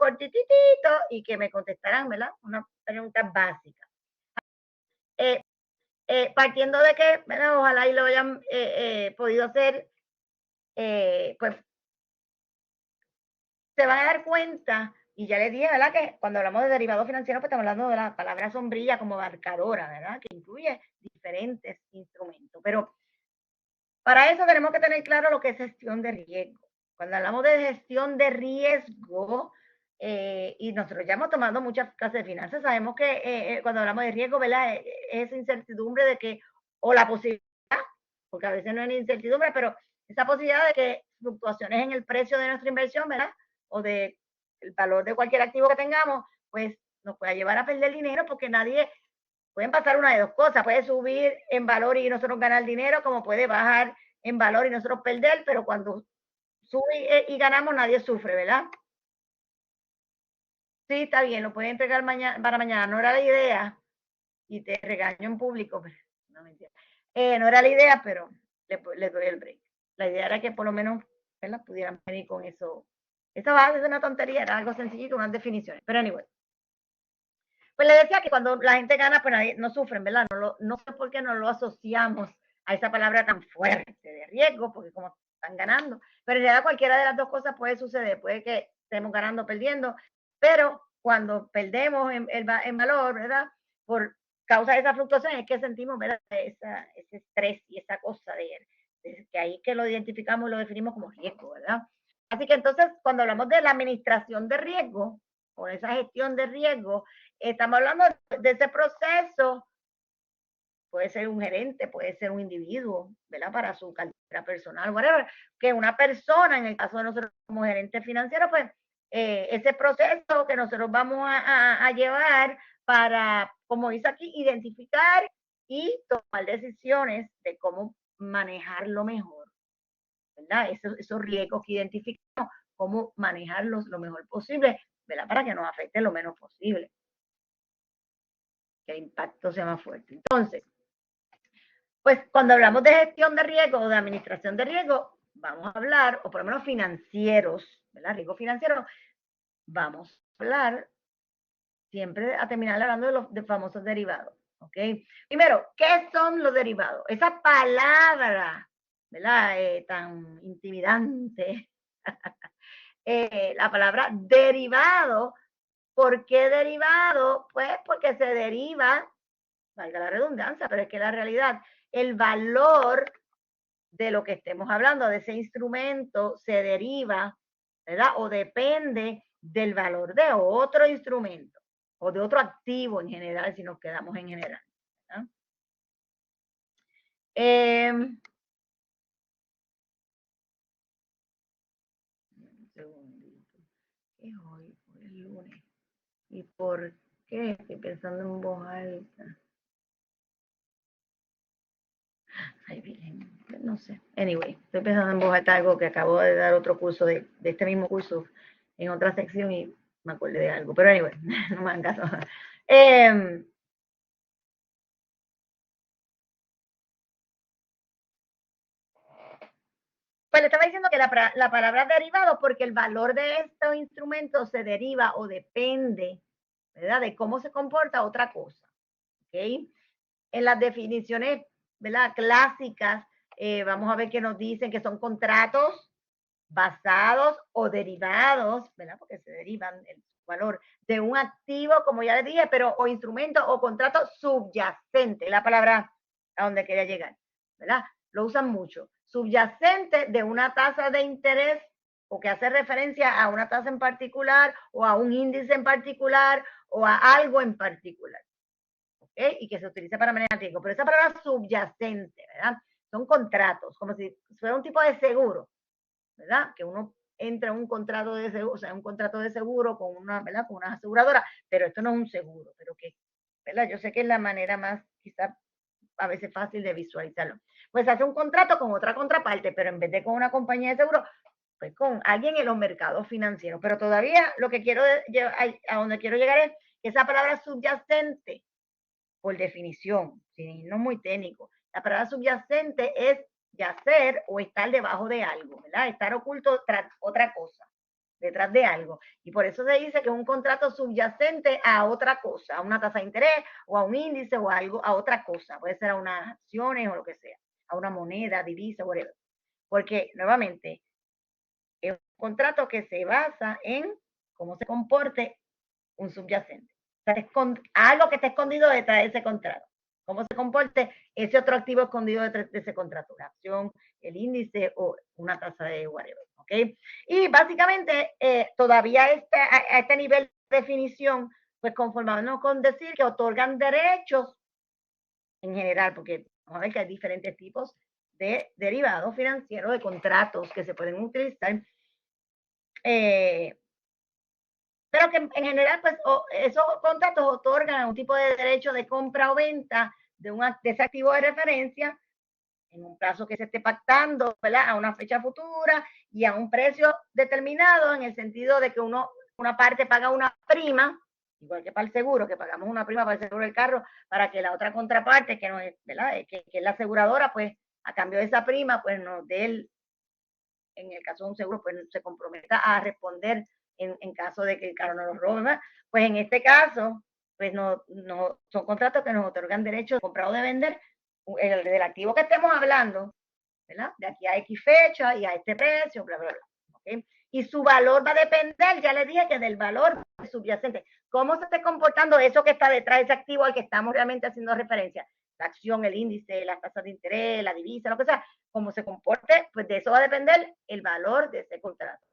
cortitito y que me contestaran, ¿verdad? Unas preguntas básicas. Partiendo de que, ¿verdad? Ojalá y lo hayan podido hacer, pues se van a dar cuenta, y ya les dije, ¿verdad? Que cuando hablamos de derivados financieros, pues estamos hablando de la palabra sombrilla como abarcadora, ¿verdad? Que incluye diferentes instrumentos. Pero para eso tenemos que tener claro lo que es gestión de riesgo. Cuando hablamos de gestión de riesgo, y nosotros ya hemos tomado muchas clases de finanzas, sabemos que cuando hablamos de riesgo, ¿verdad? Es incertidumbre de que, o la posibilidad, porque a veces no es incertidumbre, pero esa posibilidad de que fluctuaciones en el precio de nuestra inversión, ¿verdad? O de el valor de cualquier activo que tengamos, pues nos pueda llevar a perder dinero porque nadie, pueden pasar una de dos cosas, puede subir en valor y nosotros ganar dinero, como puede bajar en valor y nosotros perder, pero cuando sube y ganamos nadie sufre, ¿verdad? Sí, está bien, lo pueden entregar mañana, para mañana, no era la idea, y te regaño en público, pero no mentira. No era la idea, pero le doy el break. La idea era que por lo menos, ¿verdad? Pudieran venir con eso. Esa base es una tontería, era algo sencillito, unas definiciones. Pero anyway. Pues le decía que cuando la gente gana, pues nadie, no sufren, ¿verdad? No sé por qué no lo asociamos a esa palabra tan fuerte de riesgo, porque como están ganando, pero en realidad cualquiera de las dos cosas puede suceder, puede que estemos ganando o perdiendo, pero cuando perdemos en valor, ¿verdad? Por causa de esa fluctuación es que sentimos, ¿verdad? Ese estrés y esa cosa de que ahí que lo identificamos y lo definimos como riesgo, ¿verdad? Así que entonces, cuando hablamos de la administración de riesgo, o esa gestión de riesgo, estamos hablando de ese proceso, puede ser un gerente, puede ser un individuo, ¿verdad? Para su cartera personal, whatever, que una persona, en el caso de nosotros como gerente financiero, pues ese proceso que nosotros vamos a llevar para, como dice aquí, identificar y tomar decisiones de cómo manejarlo mejor, ¿verdad? Esos riesgos que identificamos, cómo manejarlos lo mejor posible, ¿verdad? Para que nos afecte lo menos posible, que el impacto sea más fuerte. Entonces, pues cuando hablamos de gestión de riesgo o de administración de riesgo, vamos a hablar, o por lo menos financieros, ¿verdad? Riesgo financiero, vamos a hablar siempre a terminar hablando de los de famosos derivados, ¿ok? Primero, ¿qué son los derivados? Esa palabra, ¿verdad? Tan intimidante. La palabra derivado. ¿Por qué derivado? Pues porque se deriva, valga la redundancia, pero es que la realidad, el valor de lo que estemos hablando, de ese instrumento, se deriva, ¿verdad? O depende del valor de otro instrumento o de otro activo en general, si nos quedamos en general. ¿verdad? Un segundito. ¿Qué es hoy? Hoy es lunes. ¿Y por qué? Estoy pensando en voz alta. Ay, bien, no sé. Anyway, estoy pensando en voz alta algo que acabo de dar otro curso de este mismo curso en otra sección y me acordé de algo. Pero anyway, no me hagan caso. Pues le estaba diciendo que la palabra derivado, porque el valor de estos instrumentos se deriva o depende, ¿verdad? De cómo se comporta otra cosa. ¿Ok? En las definiciones, ¿verdad? Clásicas, vamos a ver que nos dicen que son contratos basados o derivados, ¿verdad? Porque se derivan el valor de un activo, como ya les dije, pero o instrumento o contrato subyacente, la palabra a donde quería llegar, ¿verdad? Lo usan mucho. Subyacente de una tasa de interés o que hace referencia a una tasa en particular o a un índice en particular o a algo en particular. ¿Ok? Y que se utiliza para manejar riesgo. Pero esa palabra subyacente, ¿verdad? Son contratos, como si fuera un tipo de seguro, ¿verdad? Que uno entra en un contrato de seguro, o sea, un contrato de seguro con una, ¿verdad? Con una aseguradora, pero esto no es un seguro, pero que, ¿verdad? Yo sé que es la manera más, quizá, a veces fácil de visualizarlo. Pues hace un contrato con otra contraparte, pero en vez de con una compañía de seguro, pues con alguien en los mercados financieros. Pero todavía lo que quiero, a donde quiero llegar es que esa palabra subyacente, por definición, sin irnos muy técnico, la palabra subyacente es yacer o estar debajo de algo, ¿verdad? Estar oculto tras otra cosa, detrás de algo. Y por eso se dice que es un contrato subyacente a otra cosa, a una tasa de interés o a un índice o a algo, a otra cosa. Puede ser a unas acciones o lo que sea, a una moneda, divisa, whatever. Porque, nuevamente, es un contrato que se basa en cómo se comporte un subyacente. O sea, algo que está escondido detrás de ese contrato. Cómo se comporte ese otro activo escondido detrás de ese contrato. La acción, el índice o una tasa de whatever. ¿Okay? Y básicamente todavía a este nivel de definición, pues conformamos con decir que otorgan derechos en general, porque vamos a ver que hay diferentes tipos de derivados financieros, de contratos que se pueden utilizar. Pero que en general, pues esos contratos otorgan un tipo de derecho de compra o venta de ese activo de referencia en un plazo que se esté pactando, ¿verdad? A una fecha futura y a un precio determinado, en el sentido de que una parte paga una prima, igual que para el seguro, que pagamos una prima para el seguro del carro, para que la otra contraparte, que no es, ¿verdad? Que es la aseguradora, pues a cambio de esa prima, pues nos dé en el caso de un seguro, pues se comprometa a responder en caso de que el carro no lo robe más. Pues en este caso, pues no son contratos que nos otorgan derechos de comprar o de vender del activo que estemos hablando, ¿verdad? De aquí a X fecha y a este precio, bla, bla, bla. ¿Okay? Y su valor va a depender, ya les dije, que del valor subyacente. ¿Cómo se esté comportando eso que está detrás de ese activo al que estamos realmente haciendo referencia? La acción, el índice, las tasas de interés, la divisa, lo que sea. Cómo se comporte, pues de eso va a depender el valor de ese contrato.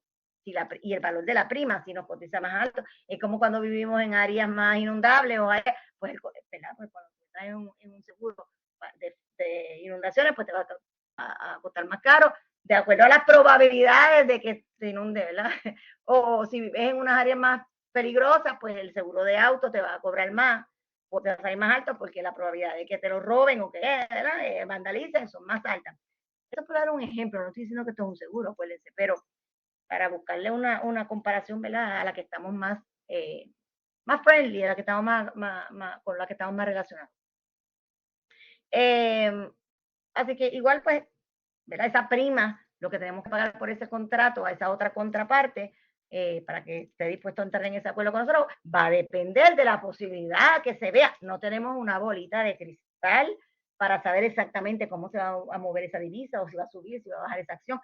Y el valor de la prima, si nos cotiza más alto. Es como cuando vivimos en áreas más inundables o áreas, pues, ¿verdad? Pues cuando estás en un seguro de inundaciones, pues te va a costar más caro, de acuerdo a las probabilidades de que se inunde, ¿verdad? O si vives en unas áreas más peligrosas, pues el seguro de auto te va a cobrar más, o te va a salir más alto porque la probabilidad de que te lo roben o que vandalicen son más altas. Esto es para dar un ejemplo, no estoy diciendo que esto es un seguro, acuérdense, pero para buscarle una comparación, ¿verdad? A la que estamos más friendly, a la que estamos con la que estamos más relacionados. Así que igual, pues, ¿verdad? Esa prima, lo que tenemos que pagar por ese contrato a esa otra contraparte, para que esté dispuesto a entrar en ese acuerdo con nosotros, va a depender de la posibilidad que se vea. No tenemos una bolita de cristal para saber exactamente cómo se va a mover esa divisa, o si va a subir, si va a bajar esa acción,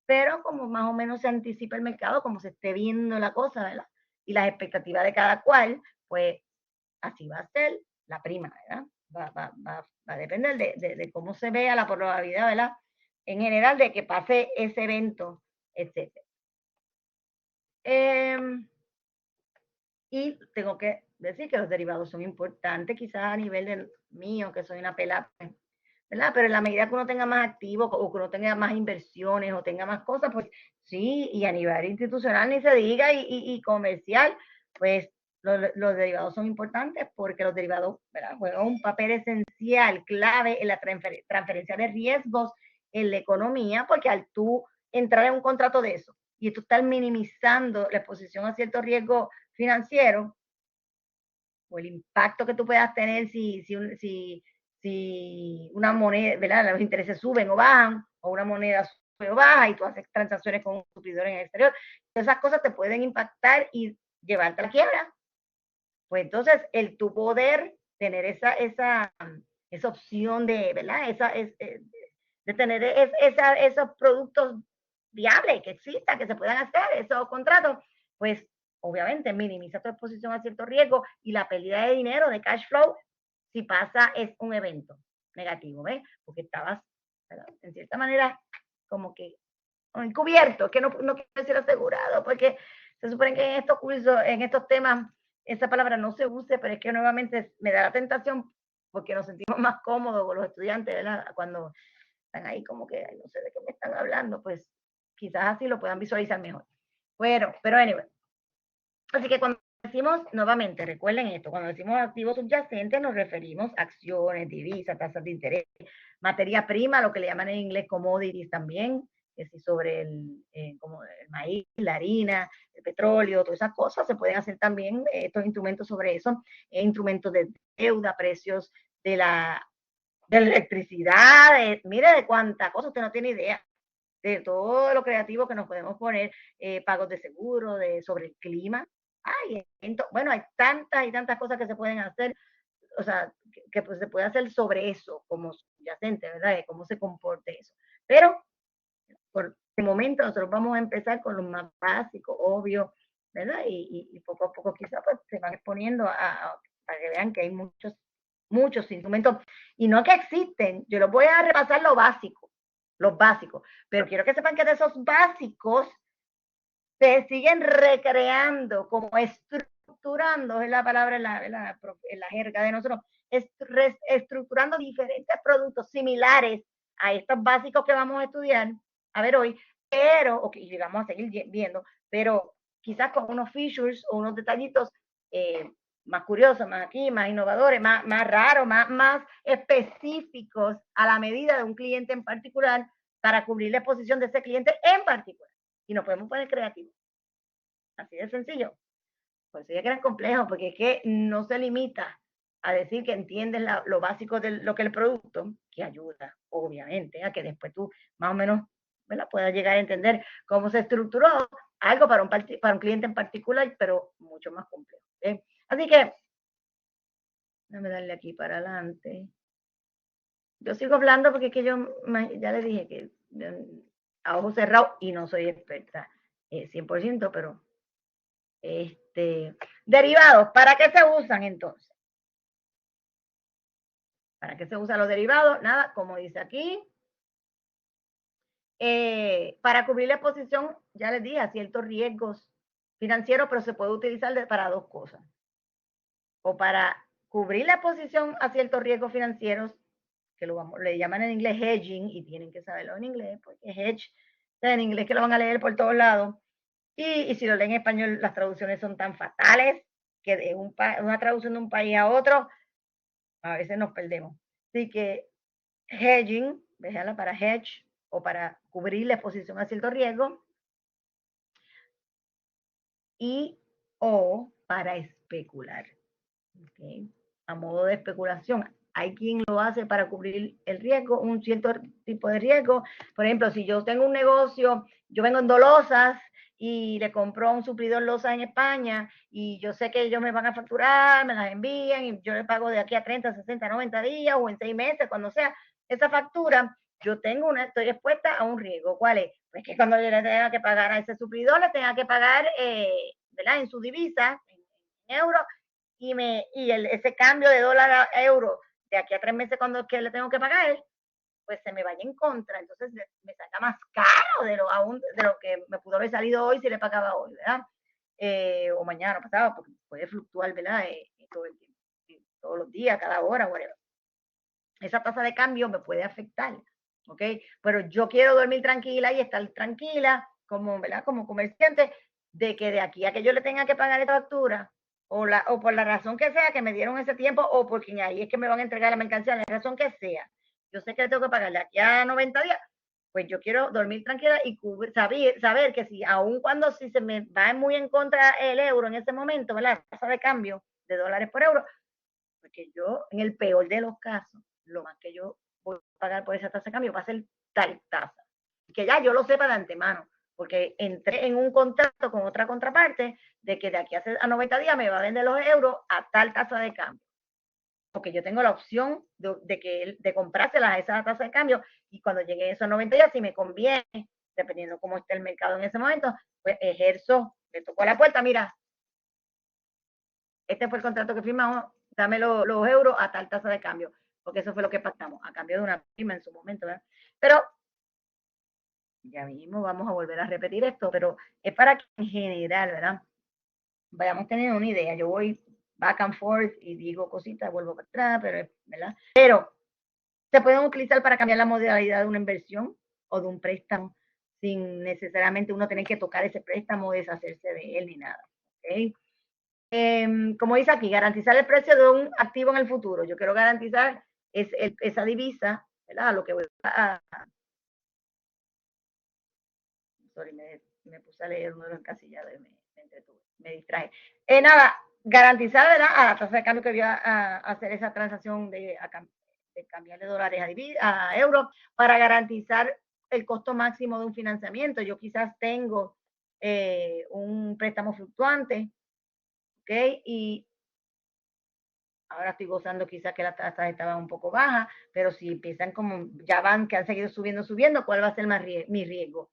pero como más o menos se anticipa el mercado, como se esté viendo la cosa, ¿verdad? Y las expectativas de cada cual, pues así va a ser la prima, ¿verdad? Va a depender de cómo se vea la probabilidad, ¿verdad? En general, de que pase ese evento, etc. Y tengo que decir que los derivados son importantes, quizás a nivel del mío, que soy una pelada, ¿verdad? Pero en la medida que uno tenga más activos o que uno tenga más inversiones o tenga más cosas, pues sí, y a nivel institucional ni se diga, y comercial, pues los derivados son importantes porque los derivados, ¿verdad? Juegan un papel esencial, clave en la transferencia de riesgos en la economía, porque al tú entrar en un contrato de eso y tú estás minimizando la exposición a cierto riesgo financiero o el impacto que tú puedas tener si una moneda, ¿verdad? Los intereses suben o bajan, o una moneda sube o baja, y tú haces transacciones con un suplidor en el exterior. Esas cosas te pueden impactar y llevarte a la quiebra. Pues entonces, el tu poder tener esa opción de, ¿verdad? De tener esos productos viables que existan, que se puedan hacer, esos contratos, pues obviamente minimiza tu exposición a cierto riesgo y la pérdida de dinero, de cash flow, si pasa es un evento negativo, ¿ves? Porque estabas, ¿verdad? En cierta manera, como que encubierto, que no quiero decir asegurado, porque se supone que en estos cursos, en estos temas, esa palabra no se use, pero es que nuevamente me da la tentación porque nos sentimos más cómodos con los estudiantes, ¿verdad? Cuando están ahí como que no sé de qué me están hablando, pues quizás así lo puedan visualizar mejor. Bueno, pero anyway. Así que cuando decimos, nuevamente, recuerden esto, cuando decimos activos subyacentes nos referimos a acciones, divisas, tasas de interés, materia prima, lo que le llaman en inglés commodities también, que si sobre como el maíz, la harina, el petróleo, todas esas cosas, se pueden hacer también estos instrumentos sobre eso, instrumentos de deuda, precios de la electricidad, mire de cuánta cosa, usted no tiene idea. de todo lo creativo que nos podemos poner, pagos de seguro, sobre el clima. Ay, bueno, hay tantas y tantas cosas que se pueden hacer, o sea, que pues se puede hacer sobre eso como subyacente, ¿verdad? De cómo se comporte eso. Pero por el momento nosotros vamos a empezar con lo más básico, obvio, ¿verdad? Y poco a poco quizás pues se van exponiendo para que vean que hay muchos instrumentos, y no que existen, yo los voy a repasar los básicos, pero quiero que sepan que de esos básicos se siguen recreando, como estructurando, es la palabra en la jerga de nosotros, estructurando diferentes productos similares a estos básicos que vamos a estudiar, a ver hoy, pero, y vamos a seguir viendo, pero quizás con unos features o unos detallitos más curiosos, más aquí, más innovadores, más raros, más específicos a la medida de un cliente en particular para cubrir la exposición de ese cliente en particular. Y nos podemos poner creativos. Así de sencillo. Por eso ya que era complejo, porque es que no se limita a decir que entiendes lo básico de lo que es el producto, que ayuda, obviamente, a que después tú más o menos, ¿verdad?, puedas llegar a entender cómo se estructuró algo para un cliente en particular, pero mucho más complejo. ¿Eh? Así que, déjame darle aquí para adelante. Yo sigo hablando porque es que yo ya le dije que a ojos cerrados, y no soy experta 100%, pero derivados, ¿para qué se usan entonces? ¿Para qué se usan los derivados? Nada, como dice aquí, para cubrir la exposición, ya les dije, a ciertos riesgos financieros, pero se puede utilizar para dos cosas. O para cubrir la exposición a ciertos riesgos financieros, que le llaman en inglés hedging, y tienen que saberlo en inglés, porque hedge, en inglés que lo van a leer por todos lados, y si lo leen en español, las traducciones son tan fatales que de una traducción de un país a otro, a veces nos perdemos. Así que hedging, déjala para hedge, o para cubrir la exposición a cierto riesgo, y o para especular, ¿okay?, a modo de especulación. Hay quien lo hace para cubrir el riesgo, un cierto tipo de riesgo. Por ejemplo, si yo tengo un negocio, yo vengo en losas y le compro a un suplidor losas en España, y yo sé que ellos me van a facturar, me las envían y yo le pago de aquí a 30, 60, 90 días o en 6 meses, cuando sea esa factura, yo estoy expuesta a un riesgo. ¿Cuál es? Pues que cuando yo le tenga que pagar a ese suplidor, le tenga que pagar, ¿verdad?, en su divisa, en euros, y ese cambio de dólar a euro de aquí a 3 meses, cuando es que le tengo que pagar, pues se me vaya en contra. Entonces me saca más caro de lo que me pudo haber salido hoy si le pagaba hoy, ¿verdad? O mañana, pasado, porque puede fluctuar, ¿verdad? Todo el tiempo, todos los días, cada hora, whatever. Esa tasa de cambio me puede afectar, ¿ok? Pero yo quiero dormir tranquila y estar tranquila como, ¿verdad?, como comerciante, de que de aquí a que yo le tenga que pagar esta factura, o por la razón que sea que me dieron ese tiempo, o porque ahí es que me van a entregar la mercancía, la razón que sea, yo sé que le tengo que pagar de aquí a 90 días, pues yo quiero dormir tranquila y saber que si aun cuando si se me va muy en contra el euro en ese momento, ¿verdad?, la tasa de cambio de dólares por euro, porque yo, en el peor de los casos, lo más que yo voy a pagar por esa tasa de cambio va a ser tal tasa. Que ya yo lo sepa de antemano, porque entré en un contrato con otra contraparte de que de aquí a 90 días me va a vender los euros a tal tasa de cambio. Porque yo tengo la opción de comprárselas a esa tasa de cambio, y cuando llegue a esos 90 días, si me conviene, dependiendo cómo esté el mercado en ese momento, pues ejerzo, le toco a la puerta, mira, este fue el contrato que firmamos, dame los euros a tal tasa de cambio, porque eso fue lo que pactamos, a cambio de una prima en su momento, ¿verdad? Pero ya mismo vamos a volver a repetir esto, pero es para que en general, ¿verdad?, vayamos teniendo una idea. Yo voy back and forth y digo cositas, vuelvo para atrás, pero, ¿verdad? Pero se pueden utilizar para cambiar la modalidad de una inversión o de un préstamo, sin necesariamente uno tener que tocar ese préstamo o deshacerse de él ni nada, ¿ok? Como dice aquí, garantizar el precio de un activo en el futuro. Yo quiero garantizar esa divisa, ¿verdad? Lo que voy a... Sorry, me puse a leer uno de los encasillados y me distraje. Nada, garantizar, ¿verdad?, a la tasa de cambio que voy a hacer esa transacción de cambiar de dólares a euros, para garantizar el costo máximo de un financiamiento. Yo quizás tengo un préstamo fluctuante, ¿ok? Y ahora estoy gozando quizás que las tasas estaban un poco bajas, pero si empiezan como ya van, que han seguido subiendo, ¿cuál va a ser mi riesgo?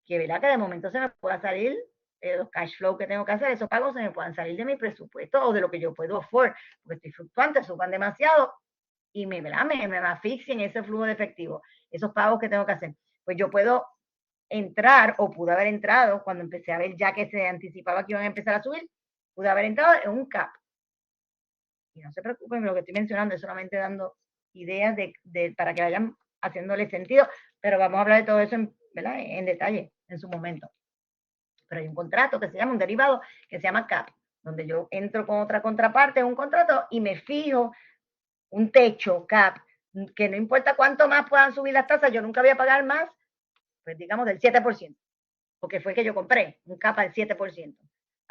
Que verá que de momento se me pueda salir los cash flow que tengo que hacer, esos pagos se me puedan salir de mi presupuesto o de lo que yo puedo afford, porque estoy fluctuante, suban demasiado y me asfixien ese flujo de efectivo, esos pagos que tengo que hacer. Pues yo puedo entrar, o pude haber entrado cuando empecé a ver ya que se anticipaba que iban a empezar a subir, pude haber entrado en un cap. Y no se preocupen, lo que estoy mencionando es solamente dando ideas para que vayan haciéndole sentido, pero vamos a hablar de todo eso en detalle en su momento. Pero hay un contrato que se llama un derivado que se llama CAP, donde yo entro con otra contraparte en un contrato y me fijo un techo CAP, que no importa cuánto más puedan subir las tasas, yo nunca voy a pagar más, pues digamos del 7%, porque fue que yo compré un CAP al 7%.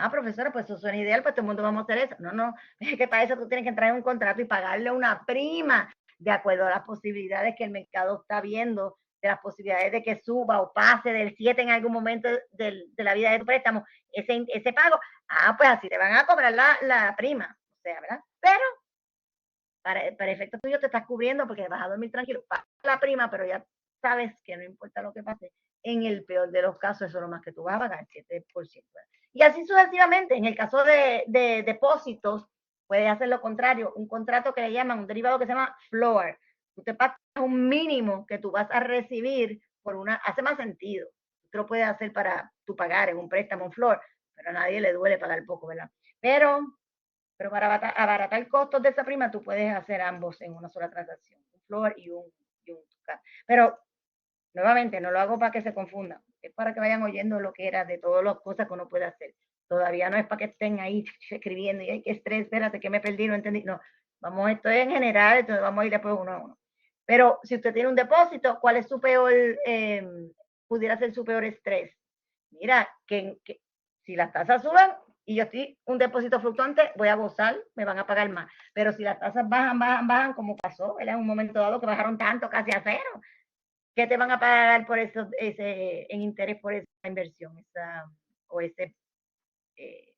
Ah, profesora, pues eso suena ideal, pues todo el mundo vamos a hacer eso. No, no, es que para eso tú tienes que entrar en un contrato y pagarle una prima de acuerdo a las posibilidades que el mercado está viendo, de las posibilidades de que suba o pase del 7 en algún momento de la vida de tu préstamo, ese pago. Ah, pues así te van a cobrar la prima, o sea, ¿verdad? Pero para efectos tuyos te estás cubriendo porque vas a dormir tranquilo, paga la prima, pero ya sabes que no importa lo que pase, en el peor de los casos, eso es lo más que tú vas a pagar, 7%. Y así sucesivamente, en el caso de depósitos, puedes hacer lo contrario, un contrato que le llaman, un derivado que se llama floor. Tú te pagas un mínimo que tú vas a recibir hace más sentido. Tú lo puedes hacer para tú pagar en un préstamo, un floor, pero a nadie le duele pagar poco, ¿verdad? Pero para abaratar costos de esa prima, tú puedes hacer ambos en una sola transacción, un floor y un cap. Pero nuevamente, no lo hago para que se confundan, es para que vayan oyendo lo que era de todas las cosas que uno puede hacer. Todavía no es para que estén ahí escribiendo y hay que estrés, espérate que me perdí, no entendí. No, vamos, esto es en general, entonces vamos a ir después uno a uno. Pero si usted tiene un depósito, ¿cuál es su peor, pudiera ser su peor estrés? Mira, que si las tasas suben y yo estoy un depósito fluctuante, voy a gozar, me van a pagar más. Pero si las tasas bajan, como pasó, ¿verdad? En un momento dado que bajaron tanto, casi a cero, ¿qué te van a pagar por eso, en interés por esa inversión? O ese eh,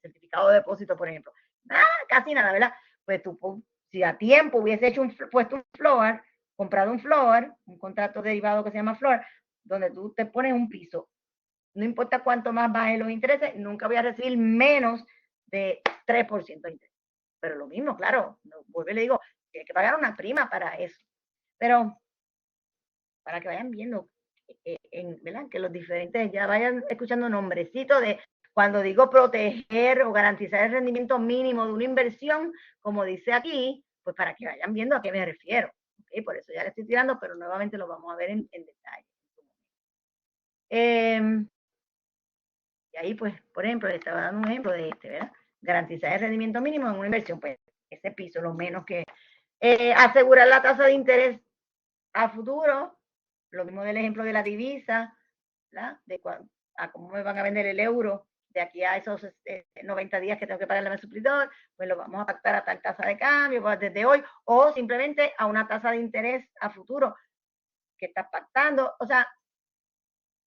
certificado de depósito, por ejemplo. Nada, casi nada, ¿verdad? Pues tú, si a tiempo hubiese puesto un floor, comprado un floor, un contrato derivado que se llama floor, donde tú te pones un piso, no importa cuánto más bajen los intereses, nunca voy a recibir menos de 3% de interés. Pero lo mismo, claro, vuelvo y le digo, tienes que pagar una prima para eso. Pero para que vayan viendo, ¿verdad? Que los diferentes ya vayan escuchando nombrecitos de cuando digo proteger o garantizar el rendimiento mínimo de una inversión, como dice aquí, pues para que vayan viendo a qué me refiero. ¿Okay? Por eso ya le estoy tirando, pero nuevamente lo vamos a ver en detalle. Y ahí, pues, por ejemplo, le estaba dando un ejemplo de ¿verdad? Garantizar el rendimiento mínimo en una inversión, pues ese piso, lo menos que asegurar la tasa de interés a futuro, lo mismo del ejemplo de la divisa, ¿verdad? A cómo me van a vender el euro de aquí a esos 90 días que tengo que pagarle al suplidor, pues lo vamos a pactar a tal tasa de cambio pues, desde hoy, o simplemente a una tasa de interés a futuro que estás pactando. O sea,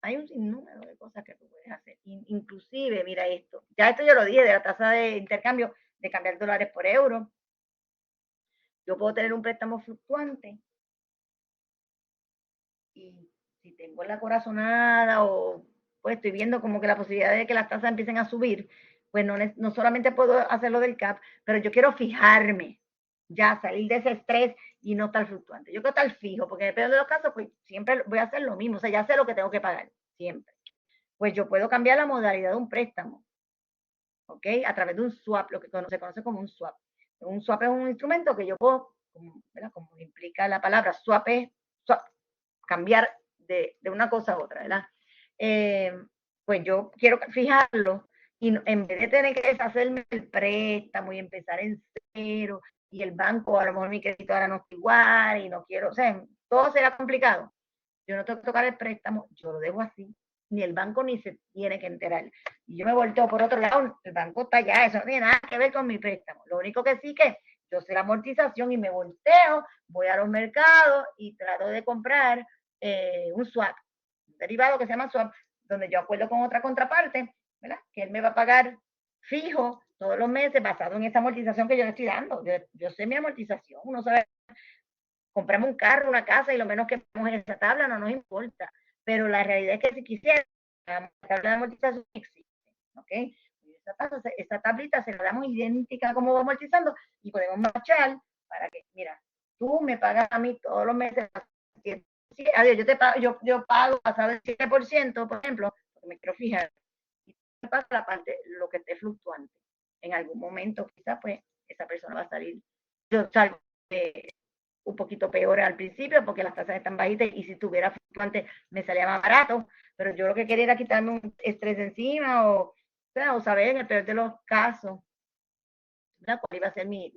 hay un sinnúmero de cosas que tú puedes hacer. Inclusive, mira esto, ya esto yo lo dije de la tasa de intercambio, de cambiar dólares por euros. Yo puedo tener un préstamo fluctuante y si tengo la corazonada o pues estoy viendo como que la posibilidad de que las tasas empiecen a subir, pues no solamente puedo hacerlo del CAP, pero yo quiero fijarme, ya salir de ese estrés y no estar fluctuante. Yo quiero estar fijo, porque depende de los casos, pues siempre voy a hacer lo mismo, o sea, ya sé lo que tengo que pagar, siempre. Pues yo puedo cambiar la modalidad de un préstamo, ¿ok? A través de un swap, lo que se conoce como un swap. Un swap es un instrumento que yo puedo, como implica la palabra, swap es swap, cambiar de una cosa a otra, ¿verdad? Pues yo quiero fijarlo y en vez de tener que deshacerme el préstamo y empezar en cero y el banco a lo mejor mi crédito ahora no está igual y no quiero, o sea, todo será complicado. Yo no tengo que tocar el préstamo, yo lo dejo así, ni el banco ni se tiene que enterar. Y yo me volteo por otro lado, el banco está allá, eso no tiene nada que ver con mi préstamo. Lo único que sí que yo sé la amortización y me volteo, voy a los mercados y trato de comprar un swap, un derivado que se llama swap, donde yo acuerdo con otra contraparte, ¿verdad? Que él me va a pagar fijo todos los meses basado en esa amortización que yo le estoy dando. Yo sé mi amortización, uno sabe, compramos un carro, una casa y lo menos que ponemos en esa tabla no nos importa. Pero la realidad es que si quisiera, la tabla de amortización existe, ¿ok? Esa tablita se la damos idéntica como va amortizando y podemos marchar para que, mira, tú me pagas a mí todos los meses. Sí, adiós, yo pago pasado el 7%, por ejemplo, porque me quiero fijar, y me paga la parte, lo que esté fluctuante. En algún momento, quizás, pues, esa persona va a salir. Yo salgo un poquito peor al principio porque las tasas están bajitas y si tuviera fluctuante me salía más barato, pero yo lo que quería era quitarme un estrés encima o saber en el peor de los casos, ¿verdad? Cuál iba a ser mi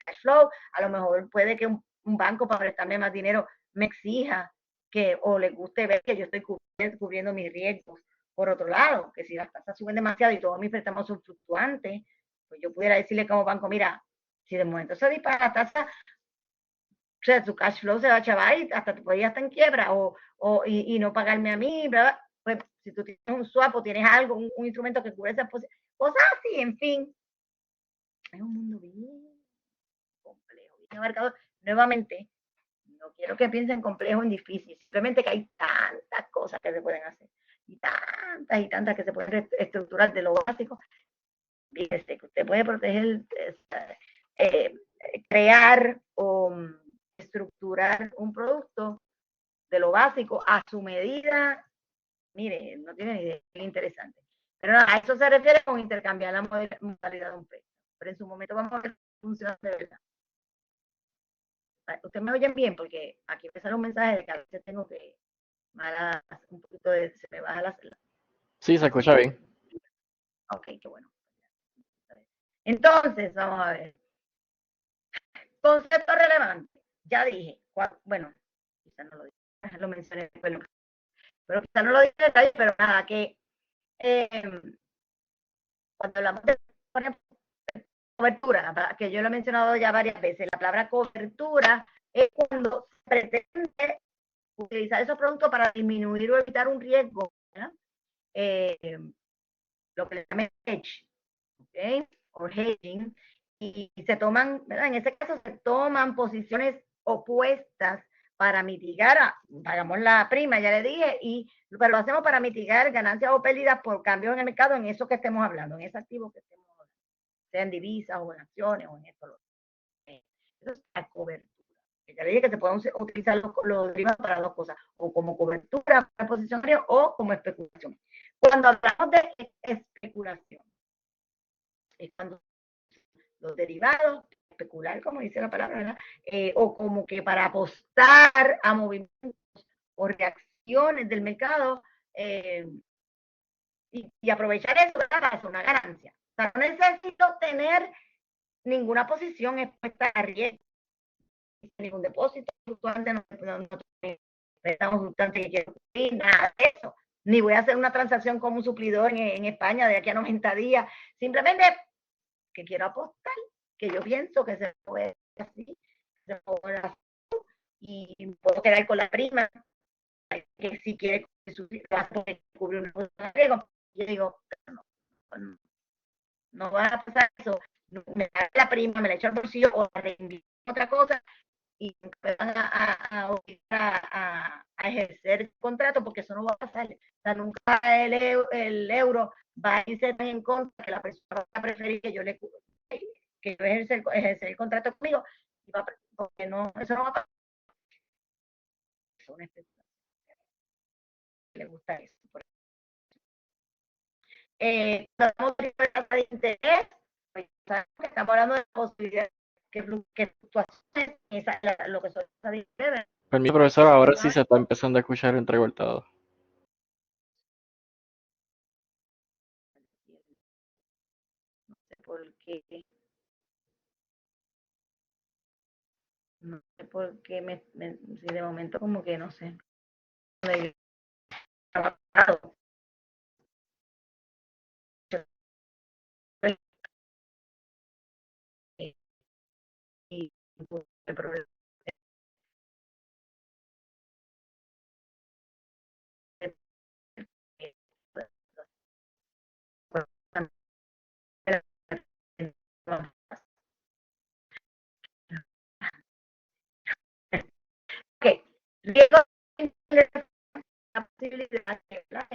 cash flow. A lo mejor puede que un banco para prestarme más dinero me exija que o le guste ver que yo estoy cubriendo mis riesgos. Por otro lado, que si las tasas suben demasiado y todos mis préstamos son fluctuantes, pues yo pudiera decirle como banco, mira, si de momento se dispara la tasa, o sea, tu cash flow se va a chavar y hasta te podías estar en quiebra y no pagarme a mí, ¿verdad? Pues si tú tienes un swap o tienes algo, un instrumento que cubre esas cosas así, en fin. Es un mundo bien complejo, bien abarcador. Nuevamente, no quiero que piensen complejo en difícil, simplemente que hay tantas cosas que se pueden hacer y tantas que se pueden estructurar de lo básico. Fíjese que usted puede proteger, eh, crear o estructurar un producto de lo básico a su medida. Mire, no tiene ni idea, es interesante. Pero a eso se refiere con intercambiar la modalidad de un préstamo. Pero en su momento vamos a ver cómo funciona de verdad. Ustedes me oyen bien porque aquí me sale un mensaje de que a veces tengo que un poquito de, se me baja Sí, se la escucha señal. bien. Ok, qué bueno. Entonces, vamos a ver. Concepto relevante. Ya dije, bueno, quizá no lo dije, lo mencioné, pero quizá no lo dije en detalle, pero nada, que eh, cuando hablamos de cobertura, que yo lo he mencionado ya varias veces, la palabra cobertura es cuando se pretende utilizar esos productos para disminuir o evitar un riesgo, lo que le llaman hedge, ¿okay? O hedging, y se toman, ¿verdad? En ese caso se toman posiciones opuestas para mitigar, pagamos la prima, ya le dije, pero lo hacemos para mitigar ganancias o pérdidas por cambios en el mercado, en eso que estemos hablando, en ese activo que estemos hablando, sea en divisas o en acciones o en esto. Eso es la cobertura. Ya le dije que se pueden utilizar los derivados para dos cosas, o como cobertura para posicionario o como especulación. Cuando hablamos de especulación, es cuando los derivados, especular, como dice la palabra, ¿verdad? O como que para apostar a movimientos o reacciones del mercado y aprovechar eso para hacer una ganancia. O sea, no necesito tener ninguna posición expuesta a riesgo, ningún depósito fluctuante, no préstamos fluctuantes que quiero cubrir, nada de eso. Ni voy a hacer una transacción como un suplidor en España de aquí a 90 días. Simplemente que quiero apostar, que yo pienso que se puede así, se puede hacer, y puedo quedar con la prima, que si quiere cubrir una cosa de riesgo. Yo digo, no, no va a pasar eso, me da la prima, me la echo al bolsillo o la reinvierto en otra cosa y me van a ejercer el contrato porque eso no va a pasar. O sea, nunca el euro va a irse en contra que la persona va a preferir que yo ejercer el contrato conmigo porque no, eso no va a pasar. Es una especulación. Le gusta eso. Estamos de interés, pues, estamos hablando de posibilidades que fluctuaciones, lo que son tasas de interés. Permiso, profesor, ahora sí se está empezando a escuchar entrecortado. No sé por qué, no sé por qué si de momento como que no sé. el problema es que, pues, ok, Diego tiene la posibilidad de la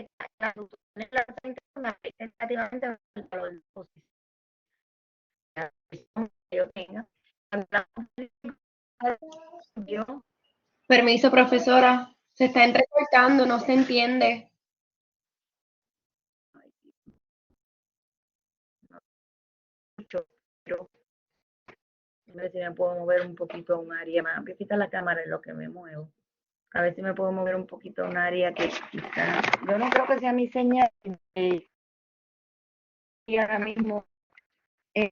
tentativamente el valor de posición que yo tenga. Yo Permiso, profesora. Se está entrecortando, no se entiende. mucho, pero a ver si me puedo mover un poquito a un área más. Voy a quitar la cámara en lo que me muevo. A ver si me puedo mover un poquito a un área que quizá, yo no creo que sea mi señal. Y ahora mismo eh,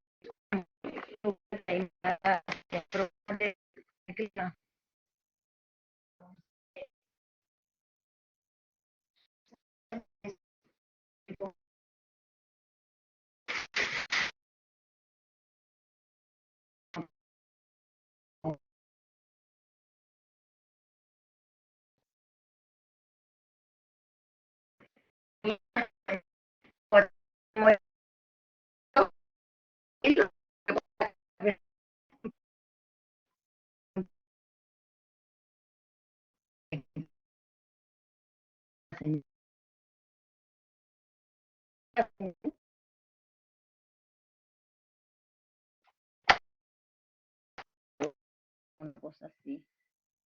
una cosa así.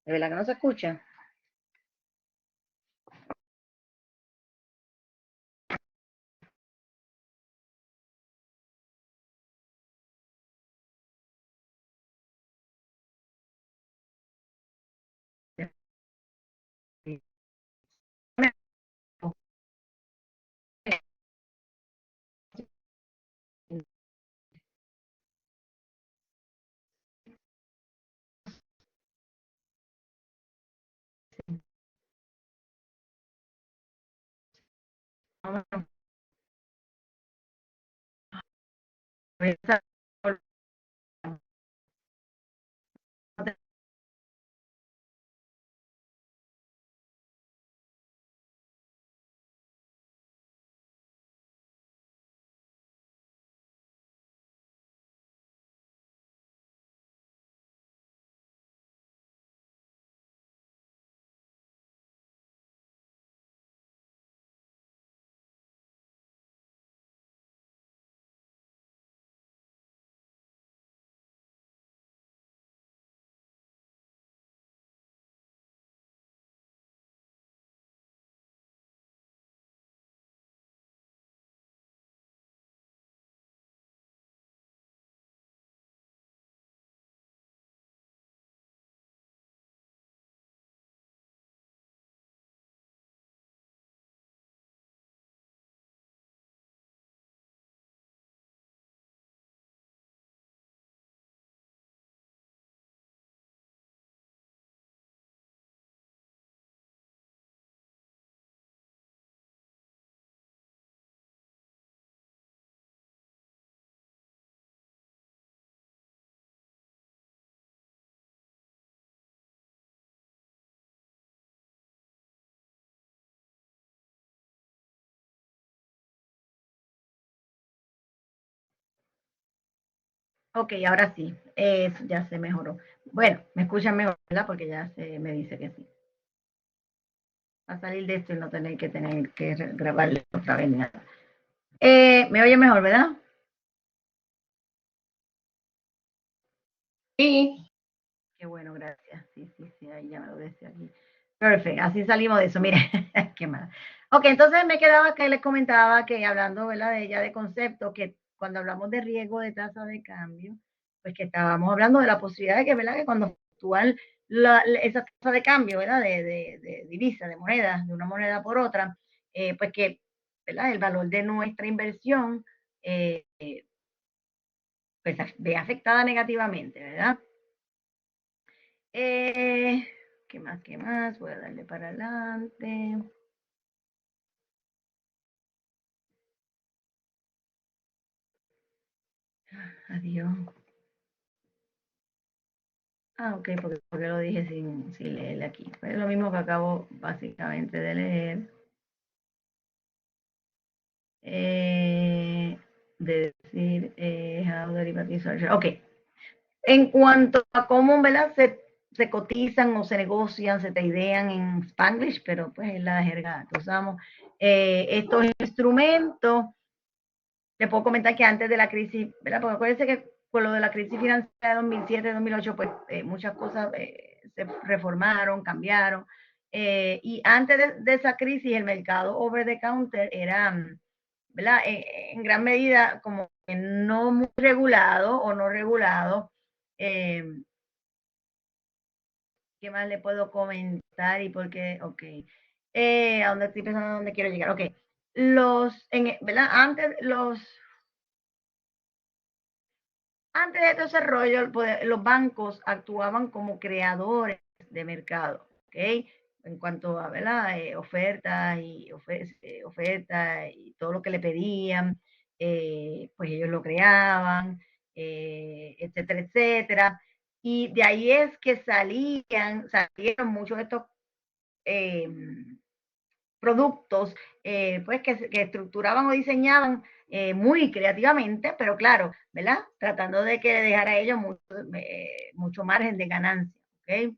¿De verdad que no se escucha? Ok, ahora sí, ya se mejoró. Bueno, me escuchan mejor, ¿verdad? Porque ya se me dice que sí. Va a salir de esto y no tener que grabarle otra vez nada. Me oye mejor, ¿verdad? Sí. Qué bueno, gracias. Sí, sí, sí, ahí ya me lo decía aquí. Perfecto, así salimos de eso, mire, qué mal. Ok, entonces me quedaba que les comentaba que hablando, ¿verdad? De ella de concepto, que cuando hablamos de riesgo de tasa de cambio, pues que estábamos hablando de la posibilidad de que, ¿verdad? Que cuando actúan esa tasa de cambio, ¿verdad? De divisa, de moneda, de una moneda por otra, pues que, ¿verdad? El valor de nuestra inversión, eh, pues ve afectada negativamente, ¿verdad? Eh, ¿Qué más? ¿Qué más? Voy a darle para adelante. Adiós. Ok, porque lo dije sin leer aquí. Es lo mismo que acabo básicamente de leer. De decir how derivatives are. Ok. En cuanto a cómo, ¿verdad? Se cotizan o se negocian, se tradean en Spanglish, pero pues es la jerga que usamos. Estos instrumentos, te puedo comentar que antes de la crisis, ¿verdad? Porque acuérdense que con lo de la crisis financiera de 2007-2008, pues muchas cosas se reformaron, cambiaron. Y antes de esa crisis, el mercado over the counter era, ¿verdad? En gran medida como que no muy regulado o no regulado. Eh, ¿Qué más le puedo comentar y por qué? Ok. ¿A dónde estoy pensando? ¿A dónde quiero llegar? Ok. ¿Verdad? Antes de todo ese rollo, los bancos actuaban como creadores de mercado, ¿ok? En cuanto a, ¿verdad? Ofertas y todo lo que le pedían, pues ellos lo creaban, etcétera, etcétera. Y de ahí es que salieron muchos de estos eh, productos pues que estructuraban o diseñaban muy creativamente, pero claro, ¿verdad? Tratando de que le dejara a ellos mucho margen de ganancia. ¿Ok?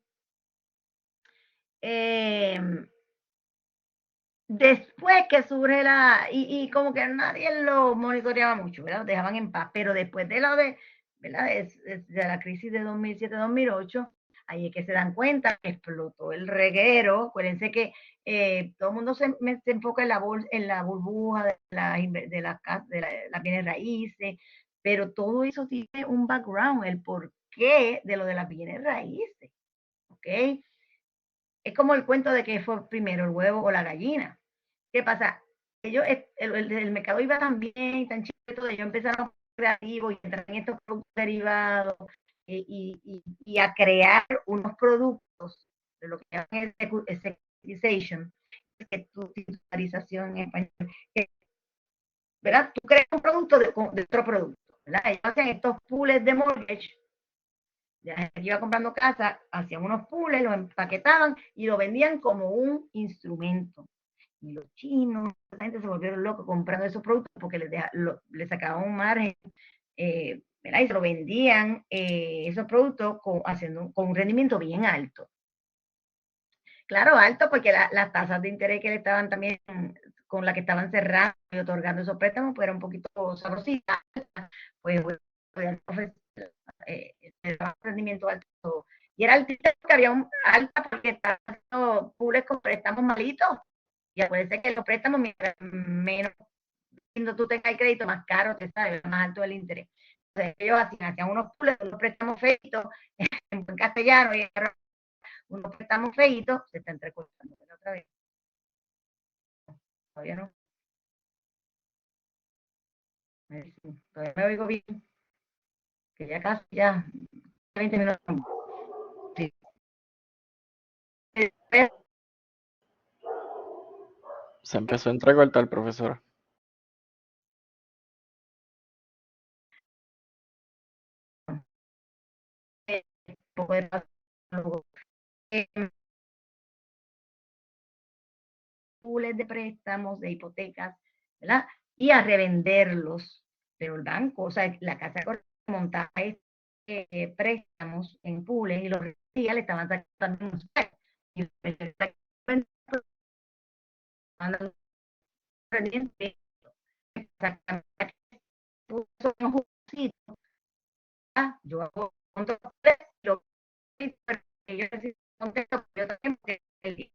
Después que surge y como que nadie lo monitoreaba mucho, ¿verdad? Lo dejaban en paz, pero después de ¿verdad? De la crisis de 2007-2008, ahí es que se dan cuenta que explotó el reguero. Acuérdense que todo el mundo se enfoca en la burbuja de las bienes raíces, pero todo eso tiene un background, el porqué de lo de las bienes raíces, ¿ok? Es como el cuento de que fue primero el huevo o la gallina. ¿Qué pasa? El mercado iba tan bien, tan chido, ellos empezaron a ser creativos y entrar en estos productos derivados y a crear unos productos de lo que llaman securitization, que es titularización en español. Que, ¿verdad? Tú creas un producto de otro producto, ¿verdad? Ellos hacen estos pools de mortgage. La gente iba comprando casa, hacían unos pools, los empaquetaban y lo vendían como un instrumento. Y los chinos, la gente se volvieron locos comprando esos productos porque les sacaban un margen, ¿verdad? Y se lo vendían esos productos con un rendimiento bien alto. Claro, alto porque las tasas de interés que le estaban también, con la que estaban cerrando y otorgando esos préstamos, pues era un poquito sabrosita, pues podían ofrecer un rendimiento alto. Y era altita porque alta porque estaban haciendo públicos con préstamos malitos. Y acuérdense que los préstamos, mientras menos lindo tú tengas el crédito, más caro te sale, más alto el interés. Entonces, ellos hacían unos préstamos feitos en buen castellano y unos préstamos feitos, se está entrecortando otra vez. Todavía no. Todavía me oigo bien, que ya casi, ya 20 minutos. Sí. Se empezó a entrecortar, profesora. Poco de pools de préstamos, de hipotecas, ¿verdad? Y a revenderlos. Pero el banco, o sea, la casa montaba préstamos en pools y los revendía, le estaban sacando también un spread. Y estaban rendiendo exactamente. Yo hago control yo yo necesito contexto, yo también, porque el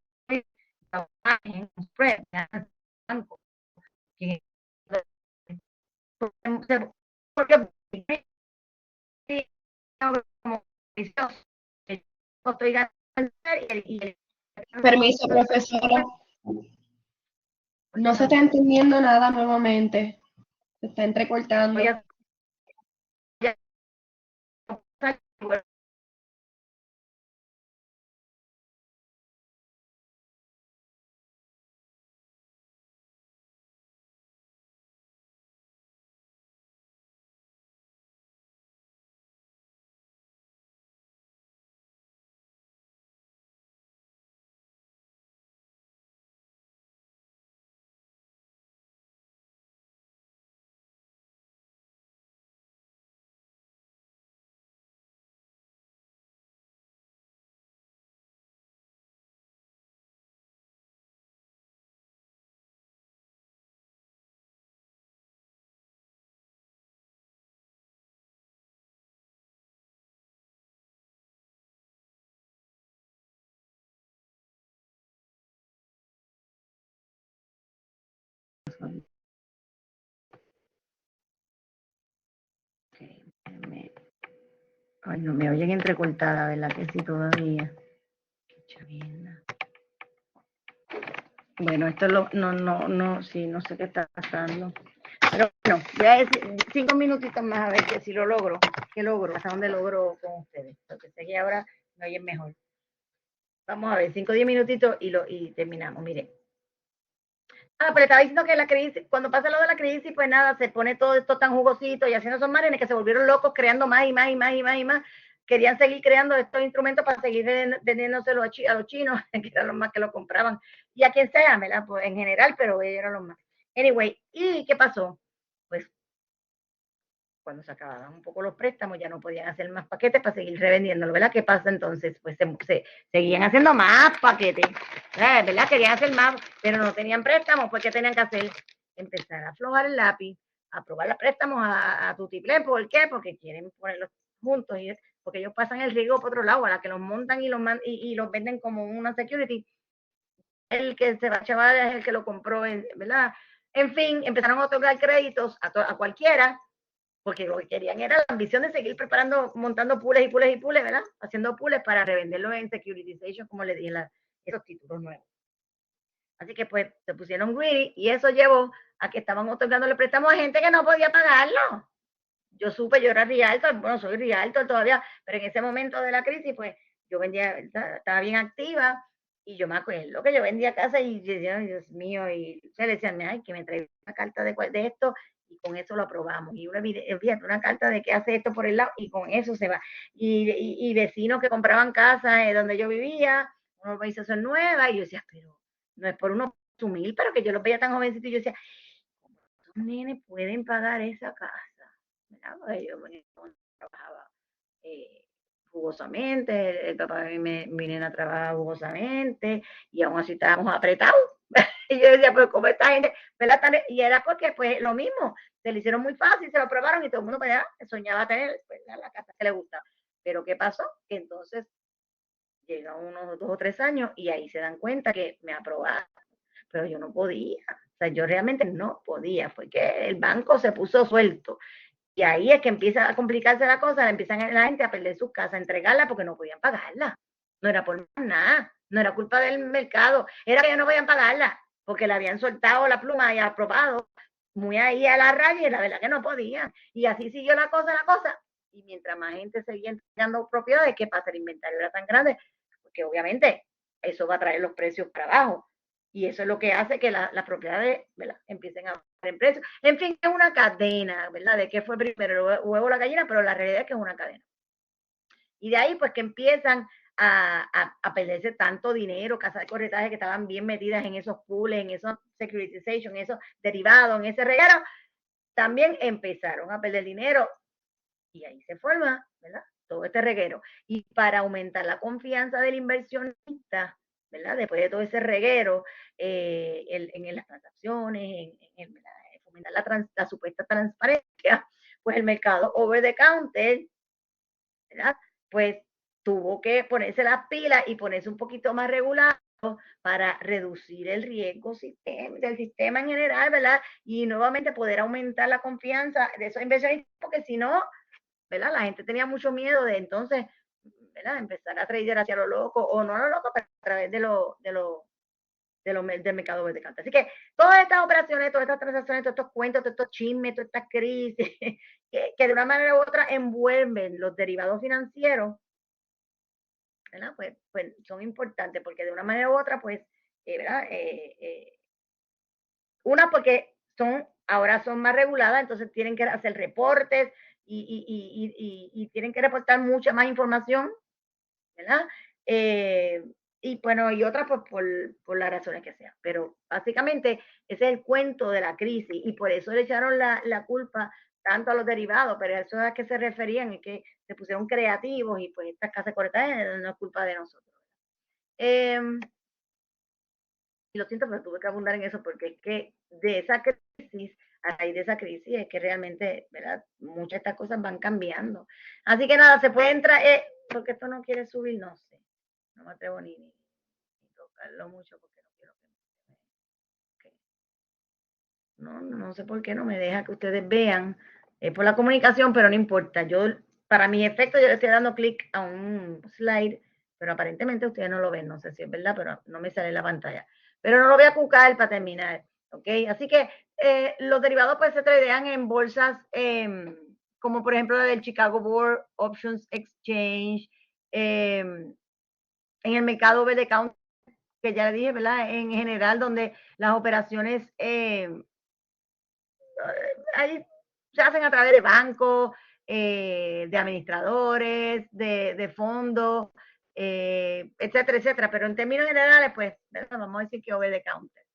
en un spread, banco, que porque como estoy ganando Permiso, profesora. No se está entendiendo nada nuevamente. Se está entrecortando. Ay, no me oyen entrecortada, ¿verdad? Que sí, todavía. Qué chavienda. Bueno, esto lo, no, sí, no sé qué está pasando. Pero bueno, ya es 5 minutitos más a ver que si lo logro. ¿Qué logro? ¿Hasta dónde logro con ustedes? Porque sé que ahora me oyen mejor. Vamos a ver, 5 o 10 minutitos y terminamos, miren. Pero estaba diciendo que la crisis, cuando pasa lo de la crisis, pues nada, se pone todo esto tan jugosito y haciendo esos marines que se volvieron locos creando más y más y más y más y más. Querían seguir creando estos instrumentos para seguir vendiéndoselo a los chinos, que eran los más que lo compraban, y a quien sea, ¿verdad? Pues en general, pero ellos eran los más. Anyway, ¿y qué pasó? Pues cuando se acababan un poco los préstamos, ya no podían hacer más paquetes para seguir revendiéndolo, ¿verdad? ¿Qué pasa entonces? Pues se seguían haciendo más paquetes, ¿verdad? Querían hacer más, pero no tenían préstamos, pues ¿qué tenían que hacer? Empezar a aflojar el lápiz, a aprobar los préstamos a tutiplén, ¿por qué? Porque quieren ponerlos juntos, y porque ellos pasan el riesgo por otro lado, a la que los montan y los venden como una security. El que se va a chaval es el que lo compró, ¿verdad? En fin, empezaron a otorgar créditos a cualquiera, porque lo que querían era la ambición de seguir preparando, montando pools y pools y pools, ¿verdad? Haciendo pools para revenderlos en securitization, como le dije, esos títulos nuevos. Así que pues se pusieron greedy y eso llevó a que estaban otorgándole préstamos a gente que no podía pagarlo. Yo supe, yo era realtor, bueno, soy realtor todavía, pero en ese momento de la crisis, pues yo vendía, estaba bien activa y yo me acuerdo que yo vendía casa y yo decía, Dios mío, y se le decían, ay, que me trae una carta de esto y con eso lo aprobamos. Y una carta de que hace esto por el lado y con eso se va. Y vecinos que compraban casas donde yo vivía, una urbanización nueva, y yo decía, pero no es por uno sumir, pero que yo los veía tan jovencitos y yo decía, ¿cómo estos nenes pueden pagar esa casa? Yo trabajaba jugosamente, el papá de mi nena trabajaba jugosamente y aún así estábamos apretados. Y yo decía, pues como esta gente, ¿verdad? Y era porque pues lo mismo, se le hicieron muy fácil, se lo aprobaron y todo el mundo pues, soñaba tener pues, la casa que le gustaba. Pero ¿qué pasó? Que entonces llegan unos 2 o 3 años y ahí se dan cuenta que me aprobaron, pero yo no podía. O sea, yo realmente no podía, fue que el banco se puso suelto. Y ahí es que empieza a complicarse la cosa, empiezan la gente a perder sus casas, a entregarla porque no podían pagarla. No era por nada, no era culpa del mercado, era que ellos no podían pagarla, porque le habían soltado la pluma y aprobado muy ahí a la raya y la verdad que no podían. Y así siguió la cosa. Y mientras más gente seguía entregando propiedades, ¿qué pasa? El inventario era tan grande, porque obviamente eso va a traer los precios para abajo. Y eso es lo que hace que las propiedades, ¿verdad?, empiecen a bajar en precio. En fin, es una cadena, ¿verdad? De qué fue primero, el huevo o la gallina, pero la realidad es que es una cadena. Y de ahí, pues, que empiezan a perderse tanto dinero, casas de corretaje que estaban bien metidas en esos pools, en esos securitization, en esos derivados, en ese regalo, también empezaron a perder dinero. Y ahí se forma, ¿verdad?, todo este reguero. Y para aumentar la confianza del inversionista, ¿verdad?, después de todo ese reguero, en las transacciones, en fomentar la supuesta transparencia, pues el mercado over the counter, ¿verdad?, pues tuvo que ponerse las pilas y ponerse un poquito más regulado para reducir el riesgo del sistema en general, ¿verdad? Y nuevamente poder aumentar la confianza de esos inversionistas, porque si no, ¿verdad?, la gente tenía mucho miedo de entonces, ¿verdad?, empezar a trader hacia lo loco, o no lo loco, pero a través del mercado vertical. Así que todas estas operaciones, todas estas transacciones, todos estos cuentos, todos estos chismes, todas estas crisis, que de una manera u otra envuelven los derivados financieros, ¿verdad?, pues son importantes, porque de una manera u otra, pues, ¿verdad? Una, porque ahora son más reguladas, entonces tienen que hacer reportes y tienen que reportar mucha más información, ¿verdad? Y bueno, y otras pues, por las razones que sean. Pero básicamente ese es el cuento de la crisis y por eso le echaron la culpa tanto a los derivados, pero eso es a qué se referían, es que se pusieron creativos y pues estas casas corretadas no es culpa de nosotros. Y lo siento, pero tuve que abundar en eso porque es que de esa crisis, a raíz de esa crisis, es que realmente, ¿verdad?, muchas de estas cosas van cambiando. Así que nada, se puede entrar, porque esto no quiere subir, no sé, no me atrevo ni tocarlo mucho porque no quiero que no sé por qué no me deja que ustedes vean, por la comunicación, pero no importa, yo para mi efecto, yo le estoy dando clic a un slide, pero aparentemente ustedes no lo ven, no sé si es verdad, pero no me sale en la pantalla. Pero no lo voy a cucar para terminar, ¿ok? Así que los derivados pues se tradean en bolsas como por ejemplo la del Chicago Board Options Exchange, en el mercado over the counter, que ya le dije, ¿verdad? En general, donde las operaciones ahí se hacen a través de bancos, de administradores, de fondos, etcétera, etcétera. Pero en términos generales, pues, vamos a decir que over the counter.